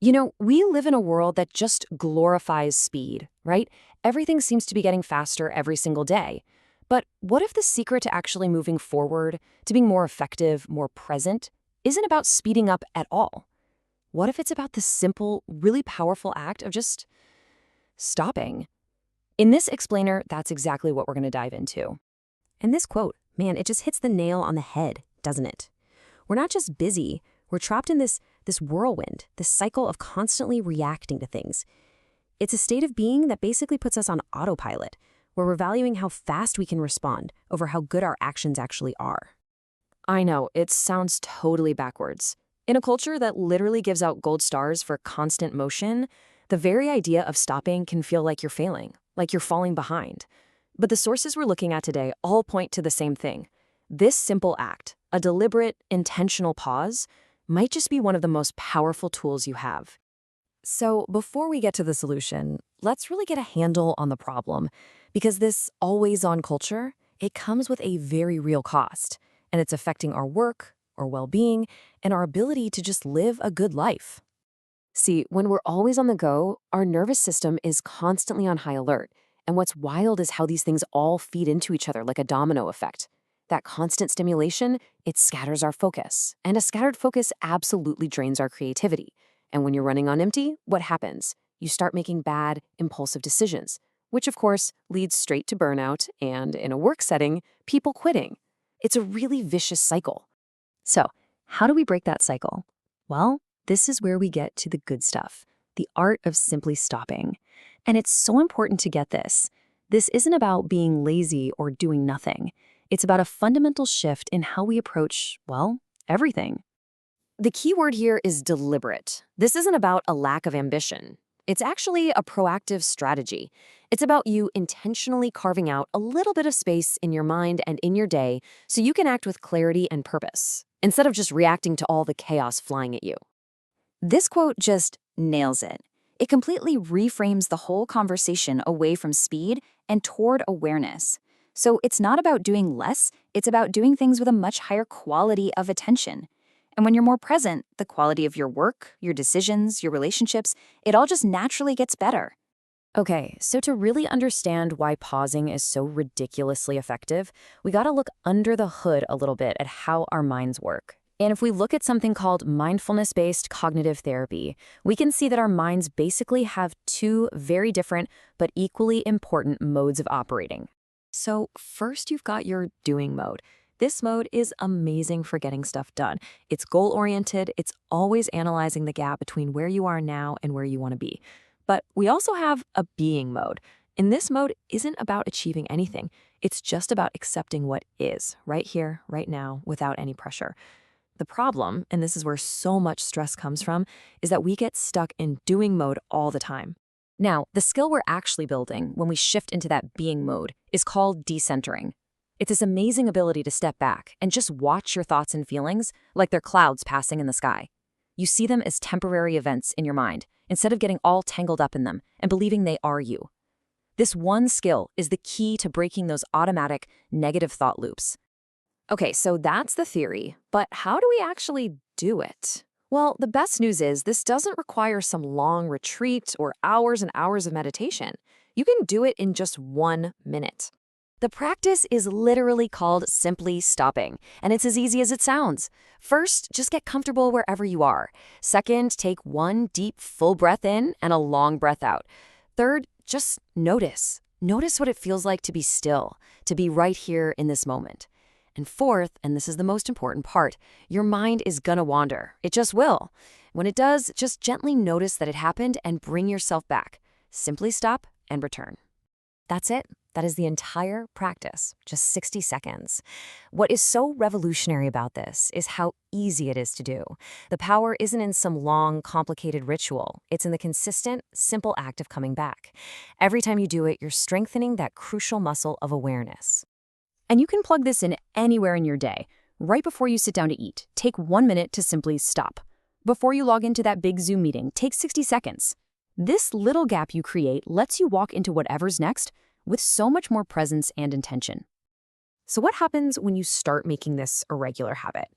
We live in a world that just glorifies speed, right? Everything seems to be getting faster every single day. But what if the secret to actually moving forward, to being more effective, more present, isn't about speeding up at all? What if it's about the simple, really powerful act of just stopping? In this explainer, that's exactly what we're going to dive into. And this quote, man, it just hits the nail on the head, doesn't it? We're not just busy, we're trapped in this whirlwind, this cycle of constantly reacting to things. It's a state of being that basically puts us on autopilot, where we're valuing how fast we can respond over how good our actions actually are. I know, it sounds totally backwards. In a culture that literally gives out gold stars for constant motion, the very idea of stopping can feel like you're failing, like you're falling behind. But the sources we're looking at today all point to the same thing. This simple act, a deliberate, intentional pause, might just be one of the most powerful tools you have. So before we get to the solution, let's really get a handle on the problem, because this always-on culture, it comes with a very real cost, and it's affecting our work, our well-being, and our ability to just live a good life. See, when we're always on the go, our nervous system is constantly on high alert, and what's wild is how these things all feed into each other like a domino effect. That constant stimulation, it scatters our focus, and a scattered focus absolutely drains our creativity. And when you're running on empty, what happens? You start making bad, impulsive decisions, which of course leads straight to burnout and, in a work setting, people quitting. It's a really vicious cycle. So, how do we break that cycle? Well, this is where we get to the good stuff, the art of simply stopping. And it's so important to get this. This isn't about being lazy or doing nothing. It's about a fundamental shift in how we approach, well, everything. The key word here is deliberate. This isn't about a lack of ambition. It's actually a proactive strategy. It's about you intentionally carving out a little bit of space in your mind and in your day so you can act with clarity and purpose, instead of just reacting to all the chaos flying at you. This quote just nails it. It completely reframes the whole conversation away from speed and toward awareness. So it's not about doing less, it's about doing things with a much higher quality of attention. And when you're more present, the quality of your work, your decisions, your relationships, it all just naturally gets better. Okay, so to really understand why pausing is so ridiculously effective, we gotta look under the hood a little bit at how our minds work. And if we look at something called mindfulness-based cognitive therapy, we can see that our minds basically have two very different but equally important modes of operating. So first, you've got your doing mode. This mode is amazing for getting stuff done. It's goal-oriented, it's always analyzing the gap between where you are now and where you want to be. But we also have a being mode. And this mode isn't about achieving anything. It's just about accepting what is, right here, right now, without any pressure. The problem, and this is where so much stress comes from, is that we get stuck in doing mode all the time. Now, the skill we're actually building when we shift into that being mode is called decentering. It's this amazing ability to step back and just watch your thoughts and feelings like they're clouds passing in the sky. You see them as temporary events in your mind, instead of getting all tangled up in them and believing they are you. This one skill is the key to breaking those automatic negative thought loops. Okay, so that's the theory, but how do we actually do it? Well, the best news is this doesn't require some long retreat or hours and hours of meditation. You can do it in just 1 minute. The practice is literally called simply stopping, and it's as easy as it sounds. First, just get comfortable wherever you are. Second, take one deep, full breath in and a long breath out. Third, just notice. Notice what it feels like to be still, to be right here in this moment. And fourth, and this is the most important part, your mind is gonna wander. It just will. When it does, just gently notice that it happened and bring yourself back. Simply stop and return. That's it. That is the entire practice, just 60 seconds. What is so revolutionary about this is how easy it is to do. The power isn't in some long, complicated ritual. It's in the consistent, simple act of coming back. Every time you do it, you're strengthening that crucial muscle of awareness. And you can plug this in anywhere in your day. Right before you sit down to eat, take 1 minute to simply stop. Before you log into that big Zoom meeting, take 60 seconds. This little gap you create lets you walk into whatever's next with so much more presence and intention. So what happens when you start making this a regular habit?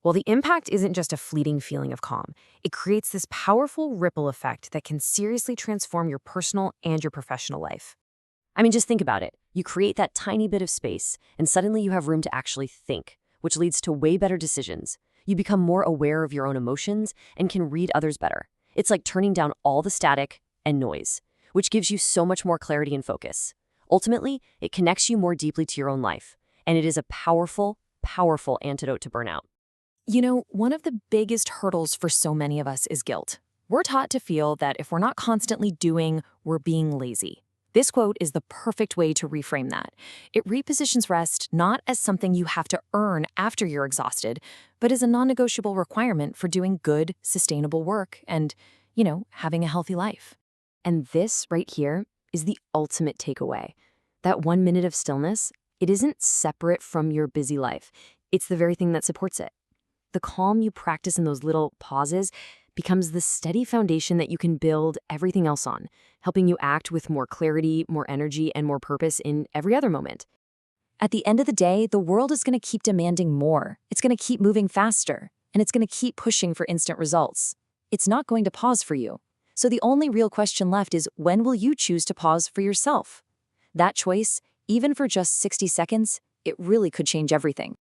Well, the impact isn't just a fleeting feeling of calm. It creates this powerful ripple effect that can seriously transform your personal and your professional life. I mean, just think about it. You create that tiny bit of space, and suddenly you have room to actually think, which leads to way better decisions. You become more aware of your own emotions and can read others better. It's like turning down all the static and noise, which gives you so much more clarity and focus. Ultimately, it connects you more deeply to your own life, and it is a powerful, powerful antidote to burnout. You know, one of the biggest hurdles for so many of us is guilt. We're taught to feel that if we're not constantly doing, we're being lazy. This quote is the perfect way to reframe that. It repositions rest not as something you have to earn after you're exhausted, but as a non-negotiable requirement for doing good, sustainable work and, having a healthy life. And this right here is the ultimate takeaway. That 1 minute of stillness, it isn't separate from your busy life. It's the very thing that supports it. The calm you practice in those little pauses becomes the steady foundation that you can build everything else on, helping you act with more clarity, more energy, and more purpose in every other moment. At the end of the day, the world is going to keep demanding more. It's going to keep moving faster, and it's going to keep pushing for instant results. It's not going to pause for you. So the only real question left is, when will you choose to pause for yourself? That choice, even for just 60 seconds, it really could change everything.